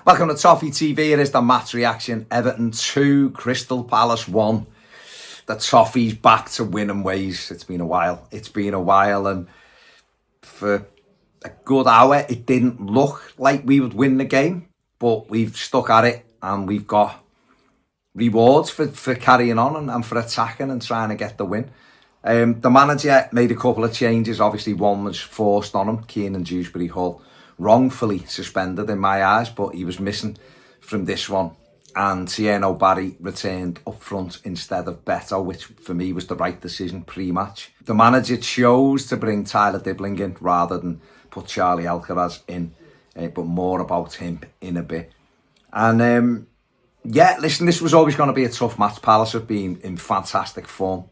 Welcome to Toffee TV. Here is the match reaction. Everton 2, Crystal Palace 1. The Toffee's back to winning ways. It's been a while. And for a good hour, it didn't look like we would win the game. But we've stuck at it and we've got rewards for carrying on and for attacking and trying to get the win. The manager made a couple of changes. Obviously, one was forced on him, Keenan Dewsbury-Hall. Wrongfully suspended in my eyes, but he was missing from this one. And Tieno Barry returned up front instead of Beto, which for me was the right decision pre-match. The manager chose to bring Tyler Dibling in rather than put Charlie Alcaraz in, but more about him in a bit. And yeah, listen, this was always going to be a tough match. Palace have been in fantastic form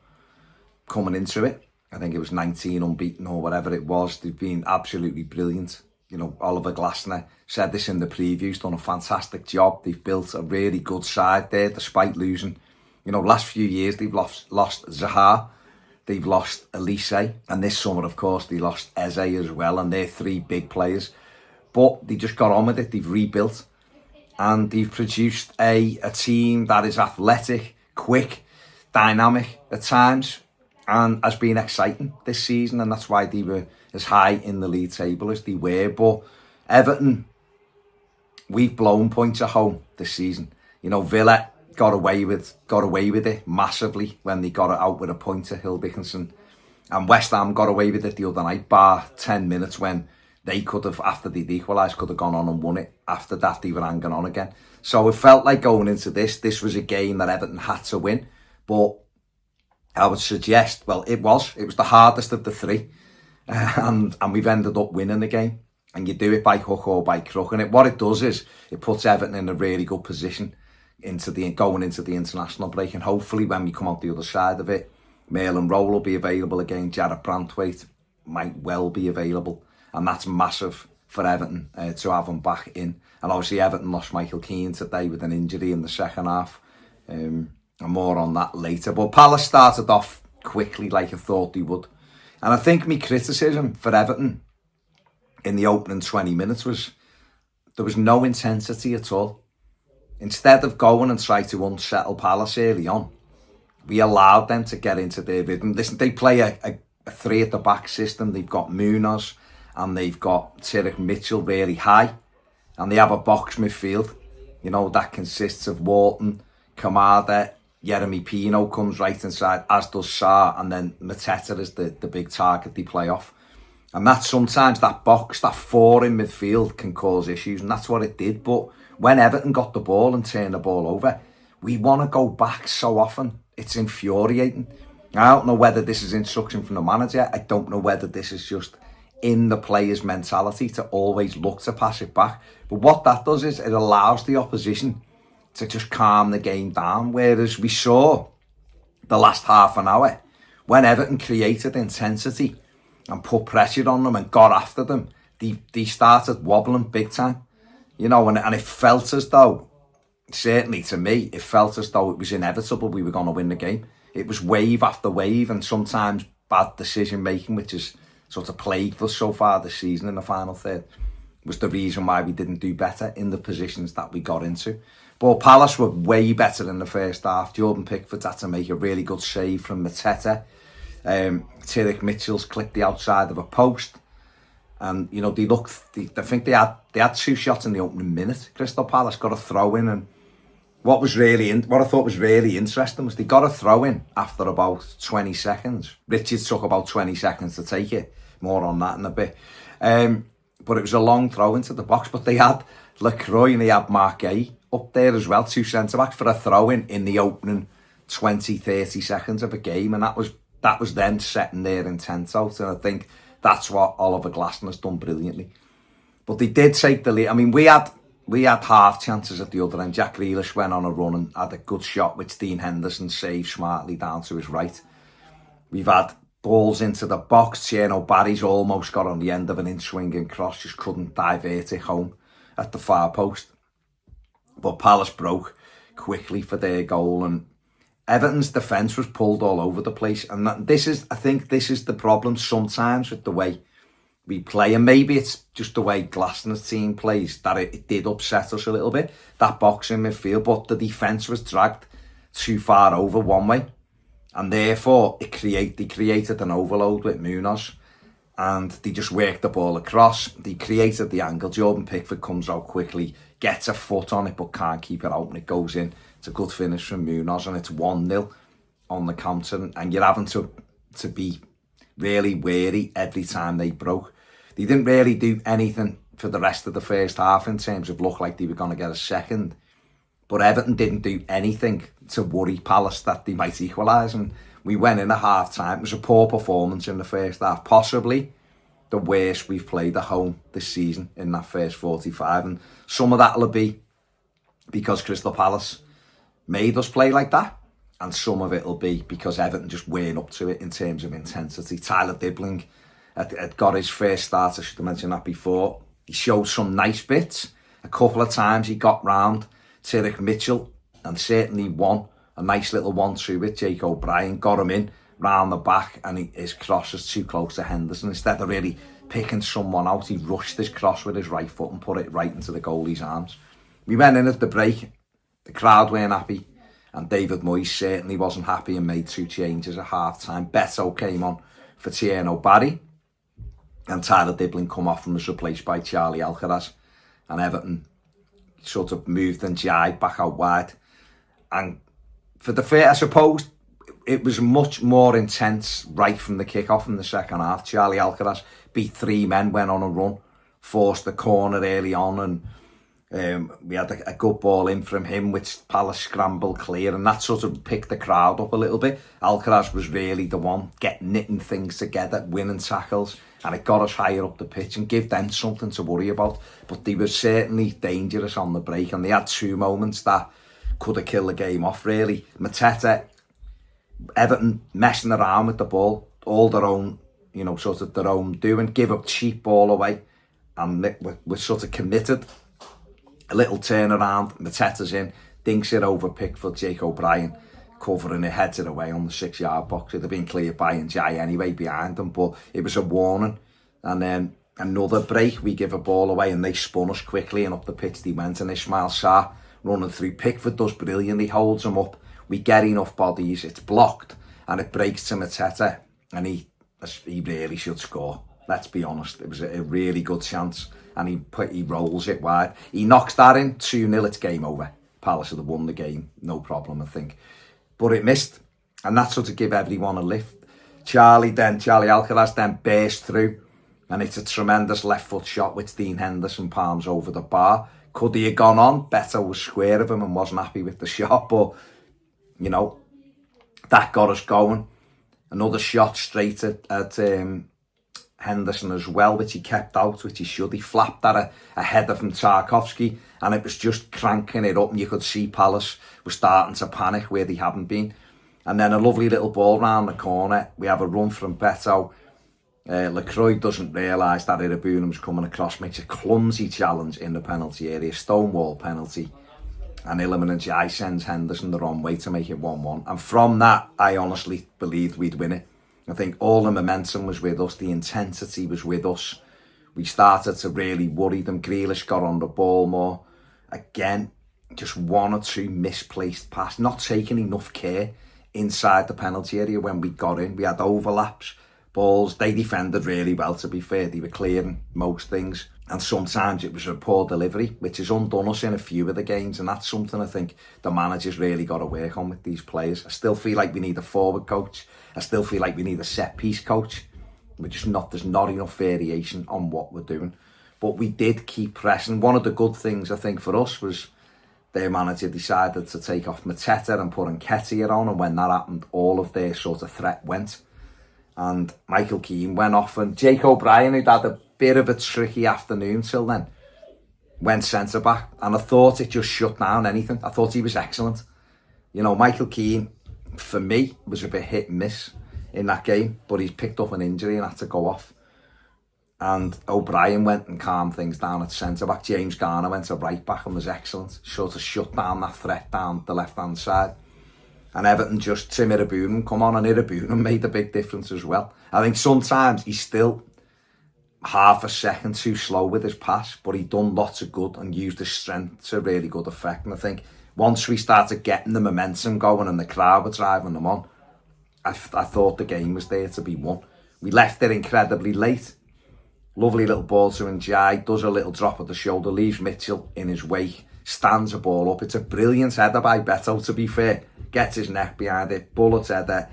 coming into it. I think it was 19 unbeaten or whatever it was. They've been absolutely brilliant. You know, Oliver Glasner said this in the previews, done a fantastic job. They've built a really good side there, despite losing. You know, last few years, they've lost Zaha, they've lost Elise, and this summer, of course, they lost Eze as well, and they're three big players. But they just got on with it, they've rebuilt, and they've produced a team that is athletic, quick, dynamic at times, and has been exciting this season, and that's why they were as high in the league table as they were. But Everton, we've blown points at home this season. You know, Villa got away with it massively when they got it out with a point to Hill Dickinson, and West Ham got away with it the other night, bar 10 minutes when they could have, after they'd equalised, could have gone on and won it. After that, they were hanging on again. So it felt like going into this was a game that Everton had to win. But I would suggest, well, it was the hardest of the three. And we've ended up winning the game, and you do it by hook or by crook. And what it does is it puts Everton in a really good position going into the international break, and hopefully when we come out the other side of it, Merlin Rowe will be available again. Jarrett Branthwaite might well be available, and that's massive for Everton to have him back in. And obviously Everton lost Michael Keane today with an injury in the second half, and more on that later. But Palace started off quickly like I thought they would. And I think my criticism for Everton in the opening 20 minutes was there was no intensity at all. Instead of going and try to unsettle Palace early on, we allowed them to get into their rhythm. Listen, they play a three at the back system. They've got Munoz and they've got Tyrick Mitchell really high. And they have a box midfield, you know, that consists of Wharton, Kamada, Yeremy Pino comes right inside, as does Sarr, and then Mateta is the big target they play off. And that's sometimes that box, that four in midfield can cause issues, and that's what it did. But when Everton got the ball and turned the ball over, we want to go back so often. It's infuriating. I don't know whether this is instruction from the manager. I don't know whether this is just in the player's mentality to always look to pass it back. But what that does is it allows the opposition to just calm the game down. Whereas we saw the last half an hour, when Everton created intensity and put pressure on them and got after them, they started wobbling big time. You know, and it felt as though, certainly to me, it felt as though it was inevitable we were going to win the game. It was wave after wave, and sometimes bad decision making, which has sort of plagued us so far this season in the final third, was the reason why we didn't do better in the positions that we got into. But Palace were way better in the first half. Jordan Pickford had to make a really good save from Mateta. Tyrick Mitchell's clipped the outside of a post. And, you know, I think they had two shots in the opening minute. Crystal Palace got a throw in, and what I thought was really interesting was they got a throw in after about 20 seconds. Richards took about 20 seconds to take it. More on that in a bit. But it was a long throw into the box. But they had LaCroix and they had Marquet up there as well, two centre-backs for a throw-in in the opening 20-30 seconds of a game, and that was them setting their intent out, and I think that's what Oliver Glasner's done brilliantly. But they did take the lead. I mean, we had half chances at the other end. Jack Grealish went on a run and had a good shot, which Dean Henderson saved smartly down to his right. We've had balls into the box. Tieno Barry's almost got on the end of an in-swinging cross, just couldn't divert it home at the far post. But Palace broke quickly for their goal, and Everton's defence was pulled all over the place. And I think this is the problem sometimes with the way we play, and maybe it's just the way Glaston's team plays that it did upset us a little bit, that boxing midfield, but the defence was dragged too far over one way, and therefore they created an overload with Munoz, and they just worked the ball across. They created the angle. Jordan Pickford comes out quickly, gets a foot on it, but can't keep it out, and it goes in. It's a good finish from Munoz, and it's 1-0 on the counter, and you're having to be really wary every time they broke. They didn't really do anything for the rest of the first half in terms of look like they were going to get a second, but Everton didn't do anything to worry Palace that they might equalise, and we went in at half time. It was a poor performance in the first half, possibly the worst we've played at home this season in that first 45, and some of that will be because Crystal Palace made us play like that, and some of it will be because Everton just weren't up to it in terms of intensity. Tyler Dibling had got his first start, I should have mentioned that before. He showed some nice bits. A couple of times he got round Tyrick Mitchell and certainly won a nice little 1-2 with Jake O'Brien, got him in round the back, and his cross was too close to Henderson. Instead of really picking someone out, he rushed his cross with his right foot and put it right into the goalie's arms. We went in at the break, the crowd weren't happy, and David Moyes certainly wasn't happy and made 2 changes at half time. Beto came on for Tierno Barry, and Tyler Dibling come off and was replaced by Charlie Alcaraz, and Everton sort of moved NDiaye back out wide. And for the fair, I suppose it was much more intense right from the kick-off in the second half. Charlie Alcaraz beat 3 men, went on a run, forced the corner early on, and we had a good ball in from him, which Palace scrambled clear, and that sort of picked the crowd up a little bit. Alcaraz was really the one knitting things together, winning tackles, and it got us higher up the pitch and gave them something to worry about. But they were certainly dangerous on the break, and they had 2 moments that could have killed the game off, really. Mateta, Everton messing around with the ball, all their own, sort of their own doing, give up cheap ball away, and we're sort of committed. A little turnaround, Mateta's in, dinks it over Pickford, Jake O'Brien covering it, heads it away on the 6-yard box. It'd have been cleared by NDiaye anyway behind them, but it was a warning. And then another break, we give a ball away and they spun us quickly, and up the pitch they went, and Ismail Sarr running through. Pickford does brilliantly, holds him up. We get enough bodies, it's blocked, and it breaks to Mateta, and he really should score. Let's be honest, it was a really good chance, and he rolls it wide. He knocks that in, 2-0, it's game over. Palace would have won the game, no problem, I think. But it missed, and that sort of give everyone a lift. Charlie Alcaraz then burst through, and it's a tremendous left foot shot which Dean Henderson palms over the bar. Could he have gone on? Beto was square of him and wasn't happy with the shot, but that got us going. Another shot straight at Henderson as well, which he kept out, which he should. He flapped that a header from Tarkovsky, and it was just cranking it up, and you could see Palace were starting to panic where they hadn't been. And then a lovely little ball round the corner. We have a run from Beto. Lacroix doesn't realise that Irabunum's coming across, makes a clumsy challenge in the penalty area, stonewall penalty, and Iliman and NDiaye sends Henderson the wrong way to make it 1-1. And from that, I honestly believed we'd win it. I think all the momentum was with us, the intensity was with us. We started to really worry them. Grealish got on the ball more. Again, just 1 or 2 misplaced passes, not taking enough care inside the penalty area when we got in. We had overlaps, balls. They defended really well, to be fair. They were clearing most things. And sometimes it was a poor delivery, which has undone us in a few of the games. And that's something I think the manager's really got to work on with these players. I still feel like we need a forward coach. I still feel like we need a set-piece coach. There's not enough variation on what we're doing. But we did keep pressing. One of the good things, I think, for us was their manager decided to take off Mateta and put Nketiah on. And when that happened, all of their sort of threat went. And Michael Keane went off. And Jake O'Brien, who'd had a bit of a tricky afternoon till then, went centre-back. And I thought it just shut down anything. I thought he was excellent. Michael Keane, for me, was a bit hit and miss in that game. But he's picked up an injury and had to go off. And O'Brien went and calmed things down at centre-back. James Garner went to right-back and was excellent. Sort of shut down that threat down the left-hand side. And Everton just, Tim Irabunum come on, and Irabunum made a big difference as well. I think sometimes he still half a second too slow with his pass, but he done lots of good and used his strength to really good effect. And I think once we started getting the momentum going and the crowd were driving them on, I thought the game was there to be won. We left it incredibly late. Lovely little ball to NDiaye, does a little drop at the shoulder, leaves Mitchell in his wake, stands the ball up. It's a brilliant header by Beto, to be fair. Gets his neck behind it, bullet header.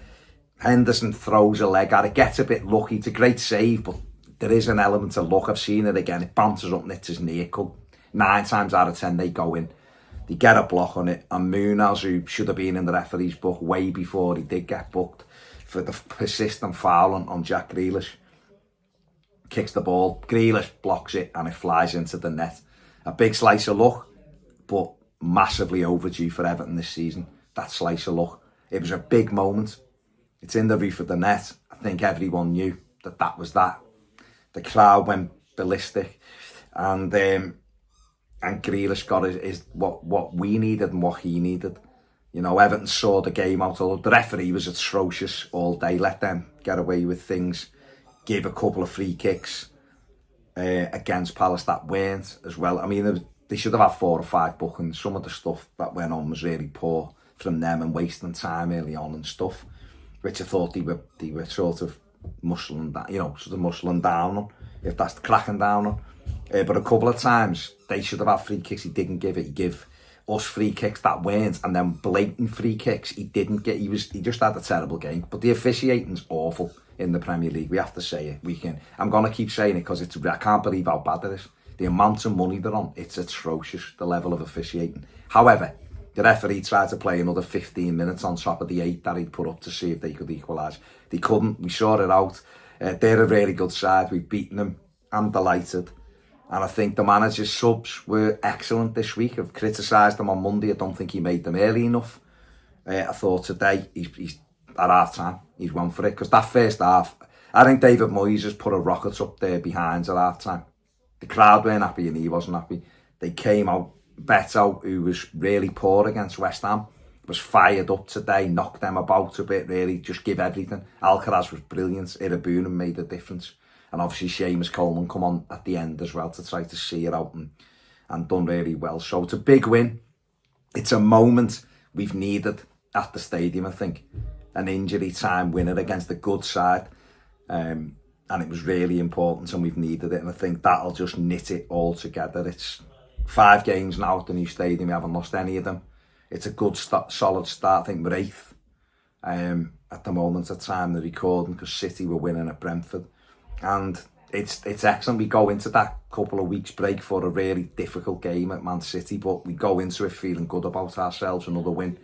Henderson throws a leg at it, gets a bit lucky. It's a great save, but there is an element of luck. I've seen it again. It bounces up, nits his knee. 9 times out of 10, they go in. They get a block on it. And Munoz, who should have been in the referee's book way before he did get booked for the persistent foul on Jack Grealish, kicks the ball. Grealish blocks it and it flies into the net. A big slice of luck, but massively overdue for Everton this season. That slice of luck. It was a big moment. It's in the roof of the net. I think everyone knew that was that. The crowd went ballistic, and Grealish got his what we needed and what he needed. You know, Everton saw the game out. Although the referee was atrocious all day, let them get away with things. Gave a couple of free kicks against Palace that weren't as well. I mean, they should have had 4 or 5 bookings. Some of the stuff that went on was really poor from them and wasting time early on and stuff, which I thought they were sort of muscling down on, if that's the cracking down on. But a couple of times they should have had free kicks. He didn't give it. He gave us free kicks that weren't, and then blatant free kicks he didn't get. He just had a terrible game. But the officiating's awful in the Premier League. We have to say it. I'm gonna keep saying it because I can't believe how bad it is. The amount of money they're on, it's atrocious. The level of officiating. However, the referee tried to play another 15 minutes on top of the 8 that he'd put up to see if they could equalise. They couldn't. We saw it out. They're a really good side. We've beaten them. I'm delighted. And I think the manager's subs were excellent this week. I've criticised them on Monday. I don't think he made them early enough. I thought today, he's at half-time, he's won for it. Because that first half, I think David Moyes has put a rocket up there behind at half-time. The crowd weren't happy and he wasn't happy. They came out. Beto, who was really poor against West Ham, was fired up today, knocked them about a bit, really, just give everything. Alcaraz was brilliant. Iliman made a difference. And obviously Seamus Coleman come on at the end as well to try to see it out and done really well. So it's a big win. It's a moment we've needed at the stadium, I think. An injury time winner against a good side. And it was really important and we've needed it. And I think that'll just knit it all together. It's 5 games now at the new stadium. We haven't lost any of them. It's a good solid start. I think we're 8th at the moment at time of recording because City were winning at Brentford. And it's excellent. We go into that couple of weeks break for a really difficult game at Man City, but we go into it feeling good about ourselves. Another win,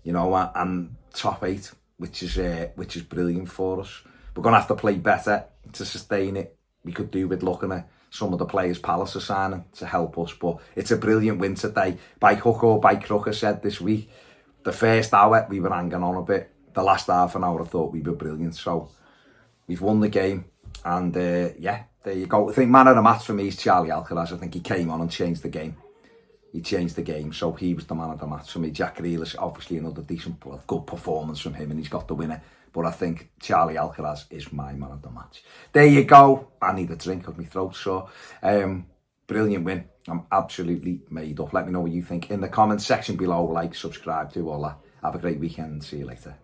you know, and top 8, which is brilliant for us. We're going to have to play better to sustain it. We could do with looking at some of the players Palace are signing to help us, but it's a brilliant win today. By hook or by crook, I said this week, the first hour we were hanging on a bit. The last half an hour I thought we were brilliant. So we've won the game. And yeah, there you go. I think man of the match for me is Charlie Alcaraz. I think he came on and changed the game. He changed the game, so he was the man of the match for me. Jack Grealish, obviously another decent, good performance from him, and he's got the winner. But I think Charlie Alcaraz is my man of the match. There you go. I need a drink of my throat, so brilliant win. I'm absolutely made up. Let me know what you think in the comments section below. Like, subscribe, do all that. Have a great weekend. See you later.